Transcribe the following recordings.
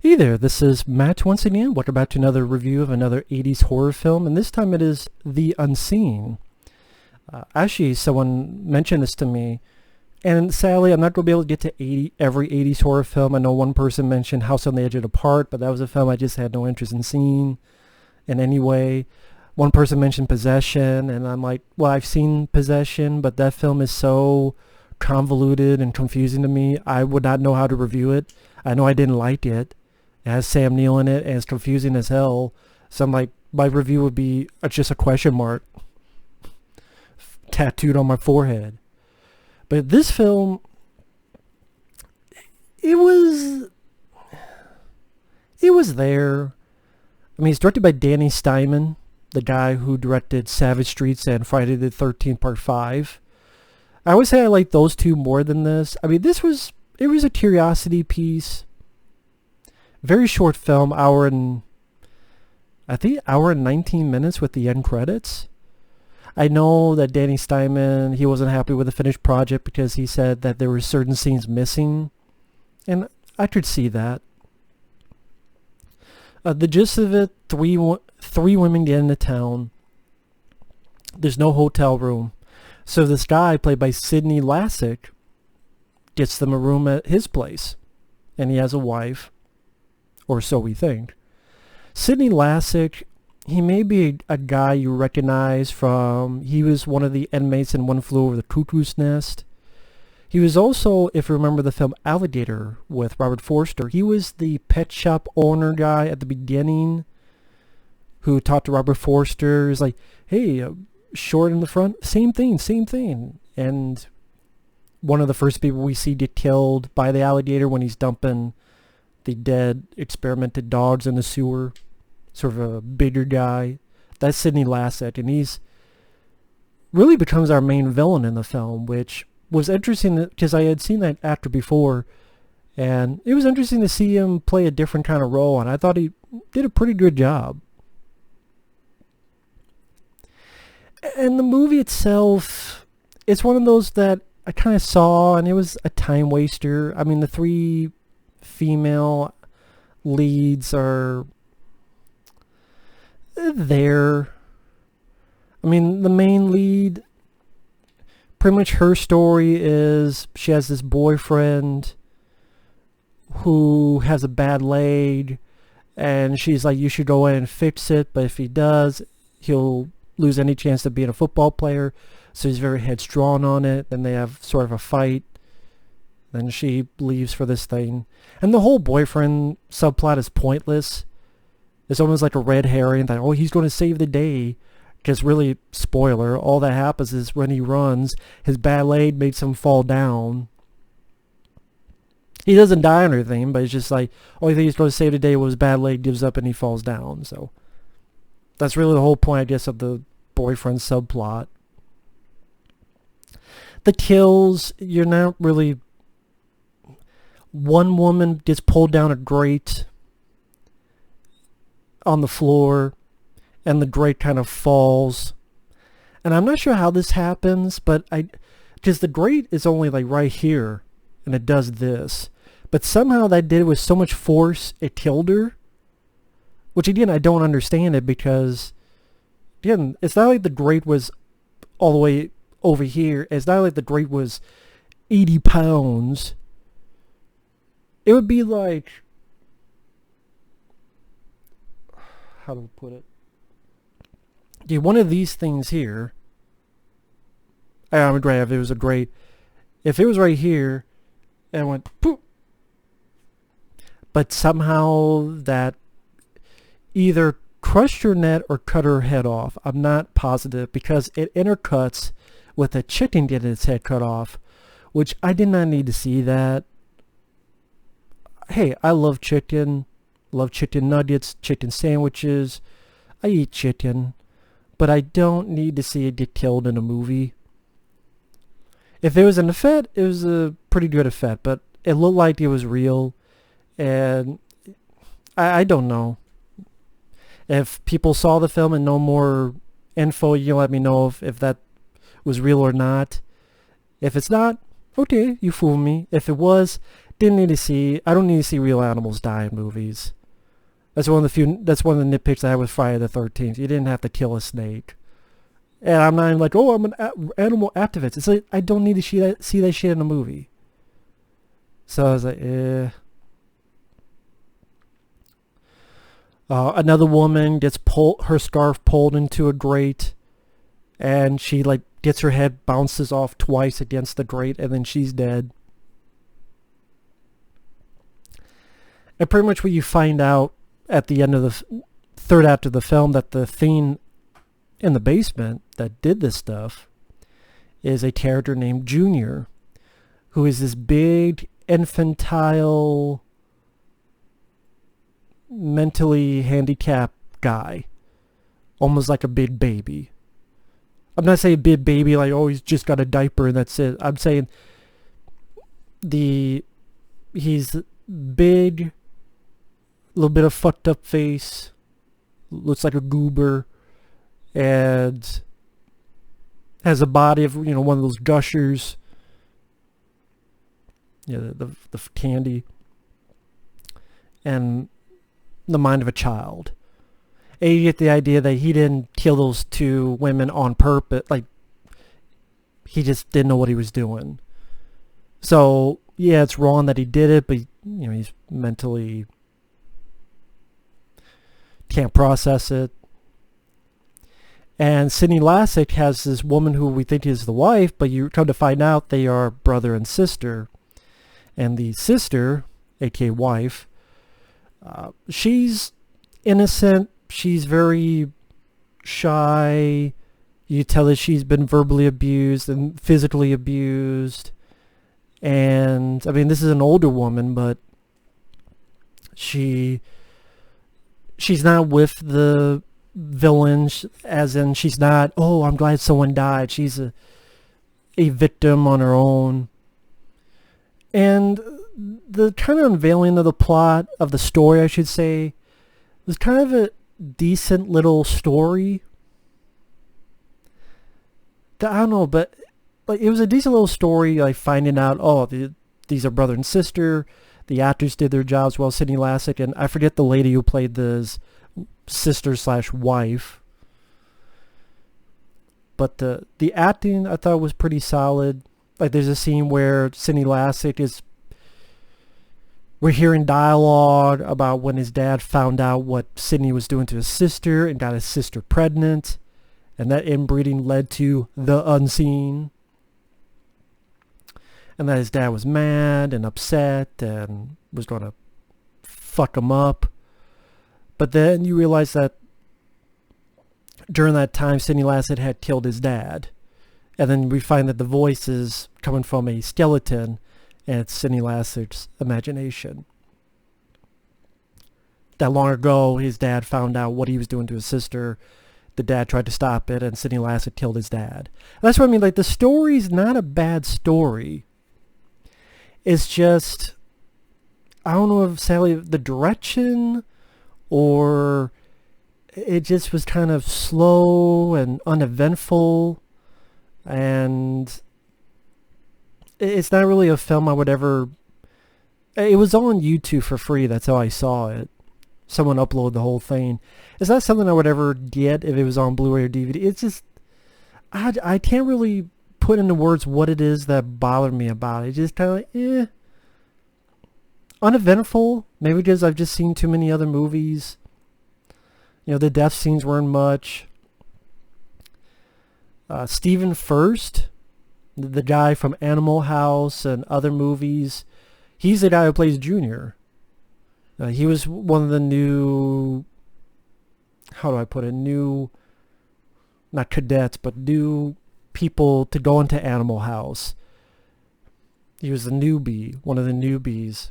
Hey there, this is Matt once again. Welcome back to another review of another 80s horror film, and this time it is The Unseen. Actually, someone mentioned this to me, and sadly, I'm not going to be able to get to every 80s horror film. I know one person mentioned House on the Edge of the Park, but that was a film I just had no interest in seeing in any way. One person mentioned Possession, and I'm like, well, I've seen Possession, but that film is so convoluted and confusing to me, I would not know how to review it. I know I didn't like it. It has Sam Neill in it, and it's confusing as hell. So I'm like, my review would be just a question mark tattooed on my forehead. But this film, it was there. I mean, it's directed by Danny Steinmann, the guy who directed Savage Streets and Friday the 13th Part 5. I always say I like those two more than this. I mean, it was a curiosity piece. Very short film, hour and 19 minutes with the end credits. I know that Danny Steinmann, he wasn't happy with the finished project because he said that there were certain scenes missing, and I could see that. The gist of it, three women get into town. There's no hotel room. So this guy, played by Sidney Lassick, gets them a room at his place, and he has a wife. Or so we think. Sidney Lassick, he may be a guy you recognize from, he was one of the inmates in One Flew Over the Cuckoo's Nest. He was also, if you remember the film Alligator with Robert Forster, he was the pet shop owner guy at the beginning who talked to Robert Forster. He's like, hey, short in the front, same thing. And one of the first people we see get killed by the alligator when he's dumping the dead experimented dogs in the sewer, sort of a bigger guy. That's Sidney Lassick, and he's really becomes our main villain in the film, which was interesting because I had seen that actor before, and it was interesting to see him play a different kind of role, and I thought he did a pretty good job. And the movie itself, it's one of those that I kind of saw, and it was a time waster. I mean, the three female leads are there. I mean, the main lead, pretty much her story is she has this boyfriend who has a bad leg, and she's like, you should go in and fix it, but if he does, he'll lose any chance of being a football player. So he's very headstrong on it. Then they have sort of a fight. Then she leaves for this thing. And the whole boyfriend subplot is pointless. It's almost like a red herring that, oh, he's going to save the day. Because really, spoiler, all that happens is when he runs, his bad leg makes him fall down. He doesn't die or anything, but it's just like, only thing he's going to save the day was his bad leg gives up and he falls down. So that's really the whole point, I guess, of the boyfriend subplot. The kills, you're not really... One woman gets pulled down a grate on the floor, and the grate kind of falls. And I'm not sure how this happens, but because the grate is only like right here, and it does this. But somehow that did it with so much force, it killed her. Which again, I don't understand it because, again, it's not like the grate was all the way over here. It's not like the grate was 80 pounds. It would be like, how do I put it? Yeah, one of these things here. I would grab if it was a grate. If it was right here, and it went poof. But somehow that either crushed her net or cut her head off. I'm not positive because it intercuts with a chicken getting its head cut off, which I did not need to see that. Hey, I love chicken nuggets, chicken sandwiches. I eat chicken, but I don't need to see it get killed in a movie. If it was an effect, it was a pretty good effect, but it looked like it was real, and I don't know. If people saw the film and know more info, you can let me know if that was real or not. If it's not, okay, you fooled me. If it was, didn't need to see. I don't need to see real animals die in movies. That's one of the nitpicks I had with Friday the 13th. You didn't have to kill a snake. And I'm not even like, oh, I'm an animal activist. It's like, I don't need to see that shit in a movie. So I was like, eh. Another woman gets her scarf pulled into a grate, and she like gets her head bounces off twice against the grate, and then she's dead. And pretty much what you find out at the end of the third act of the film, that the fiend in the basement that did this stuff is a character named Junior, who is this big infantile, mentally handicapped guy, almost like a big baby. I'm not saying big baby like, oh, he's just got a diaper and that's it. I'm saying he's big, little bit of fucked up face, looks like a goober, and has a body of, one of those gushers. Yeah, the candy. And the mind of a child. And you get the idea that he didn't kill those two women on purpose. Like, he just didn't know what he was doing. So, yeah, it's wrong that he did it, but, he's mentally can't process it. And Sidney Lassick has this woman who we think is the wife, but you come to find out they are brother and sister. And the sister, aka wife, she's innocent. She's very shy. You tell that she's been verbally abused and physically abused. And, I mean, this is an older woman, but she's not with the villain, as in she's not, oh, I'm glad someone died. She's a victim on her own. And the kind of unveiling of the plot, of the story, I should say, was kind of a decent little story. I don't know, but like it was a decent little story, like finding out, oh, these are brother and sister. The actors did their jobs well, Sidney Lassick, and I forget the lady who played the sister/wife. But the acting, I thought, was pretty solid. Like, there's a scene where Sidney Lassick we're hearing dialogue about when his dad found out what Sidney was doing to his sister and got his sister pregnant. And that inbreeding led to the unseen. And that his dad was mad and upset and was going to fuck him up. But then you realize that during that time, Sidney Lassick had killed his dad. And then we find that the voice is coming from a skeleton, and it's Sidney Lassick's imagination. That long ago, his dad found out what he was doing to his sister. The dad tried to stop it, and Sidney Lassick killed his dad. That's what I mean. Like, the story's not a bad story. It's just, I don't know if sadly the direction, or it just was kind of slow and uneventful. And it's not really a film I would ever... It was on YouTube for free. That's how I saw it. Someone uploaded the whole thing. It's not something I would ever get if it was on Blu-ray or DVD. It's just... I can't really put into words what it is that bothered me about it. It's just kind of like, uneventful. Maybe because I've just seen too many other movies. The death scenes weren't much. Stephen Furst, the guy from Animal House and other movies, he's the guy who plays Junior. He was one of the new, how do I put it, not cadets, but new people to go into Animal House. He was the newbie, one of the newbies.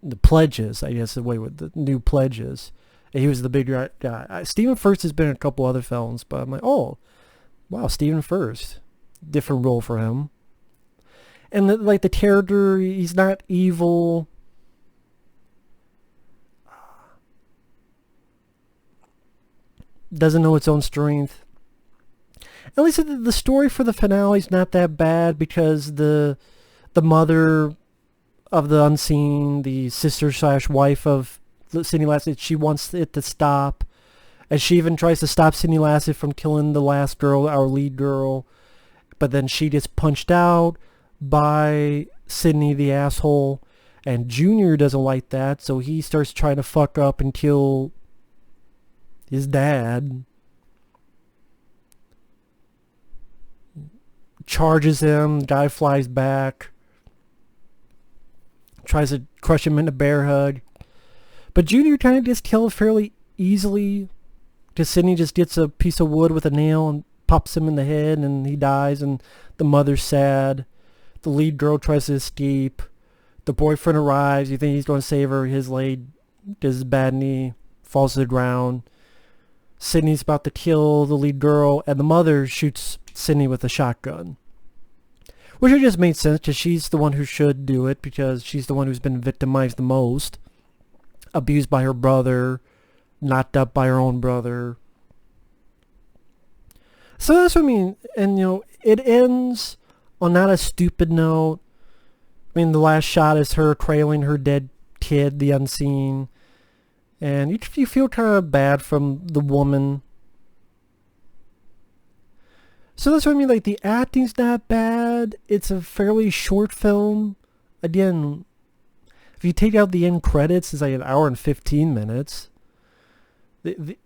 The pledges, I guess, the way with the new pledges. He was the big guy. Stephen Furst has been in a couple other films, but I'm like, oh, wow, Stephen Furst. Different role for him. And the character, he's not evil. Doesn't know its own strength. at least the story for the finale is not that bad, because the mother of the unseen, the sister slash wife of Sidney Lassick, she wants it to stop. And she even tries to stop Sidney Lassick from killing the last girl, our lead girl. But then she gets punched out by Sidney the asshole. And Junior doesn't like that, so he starts trying to fuck up and kill his dad. Charges him, the guy flies back. Tries to crush him in a bear hug. But Junior kind of gets killed fairly easily, because Sidney just gets a piece of wood with a nail and pops him in the head, and he dies, and the mother's sad. The lead girl tries to escape. The boyfriend arrives. You think he's going to save her. His leg does his bad knee, falls to the ground. Sidney's about to kill the lead girl, and the mother shoots Sidney with a shotgun. Which just made sense, because she's the one who should do it, because she's the one who's been victimized the most. Abused by her brother, knocked up by her own brother. So that's what I mean. And, you know, it ends on not a stupid note. I mean, the last shot is her trailing her dead kid, the unseen. And you feel kind of bad from the woman. So that's what I mean, like, the acting's not bad. It's a fairly short film. Again, if you take out the end credits, it's like an hour and 15 minutes. The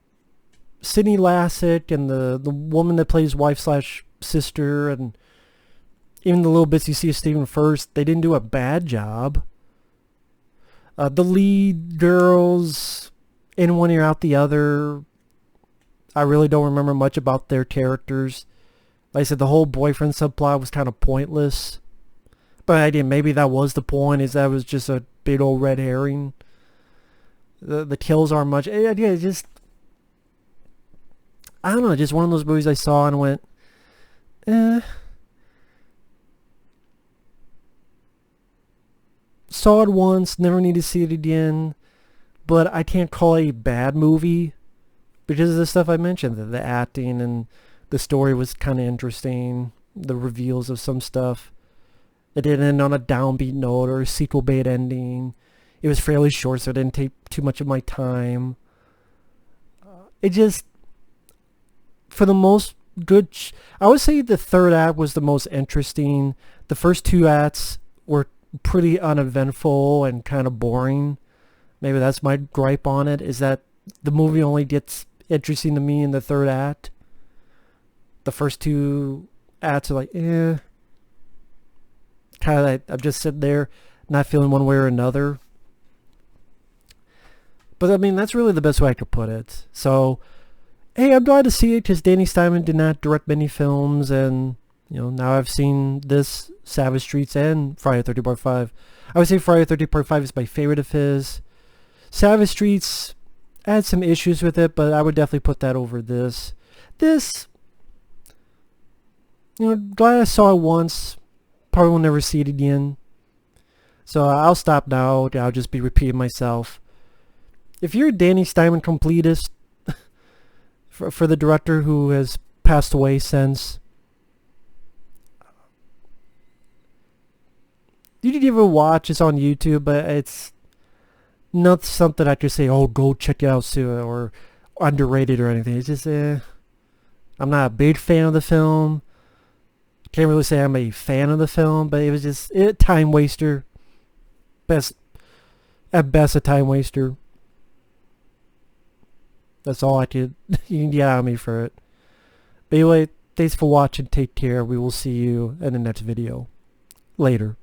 Sidney Lassick and the woman that plays wife slash sister, and even the little bits you see of Stephen Furst, they didn't do a bad job. The lead girls, in one ear out the other, I really don't remember much about their characters. Like I said, the whole boyfriend subplot was kind of pointless. But again, maybe that was the point, is that was just a big old red herring. The kills aren't much. Yeah, it's just, I don't know, just one of those movies I saw and went, Saw it once, never need to see it again. But I can't call it a bad movie because of the stuff I mentioned. The acting and the story was kind of interesting. The reveals of some stuff. It didn't end on a downbeat note or a sequel bait ending. It was fairly short, so it didn't take too much of my time. It just, for the most good, I would say the third act was the most interesting. The first two acts were pretty uneventful and kind of boring. Maybe that's my gripe on it, is that the movie only gets interesting to me in the third act. The first two acts are like, kind of like, I'm just sitting there not feeling one way or another. But I mean, that's really the best way I could put it. So, hey, I'm glad to see it, because Danny Steinmann did not direct many films, and you know, now I've seen this, Savage Streets, and Friday the 13th Part 5. I would say Friday the 13th Part 5 is my favorite of his. Savage Streets, I had some issues with it, but I would definitely put that over this. This, you know, glad I saw it once. Probably will never see it again. So I'll stop now. I'll just be repeating myself. If you're a Danny Steinmann completist, for the director who has passed away since, you can give it a watch. It's on YouTube, but it's not something I could say, oh, go check it out soon, or underrated or anything. It's just, I'm not a big fan of the film. Can't really say I'm a fan of the film, but it was just a time waster. At best, a time waster. That's all I could, you can get out of me for it. But anyway, thanks for watching. Take care. We will see you in the next video. Later.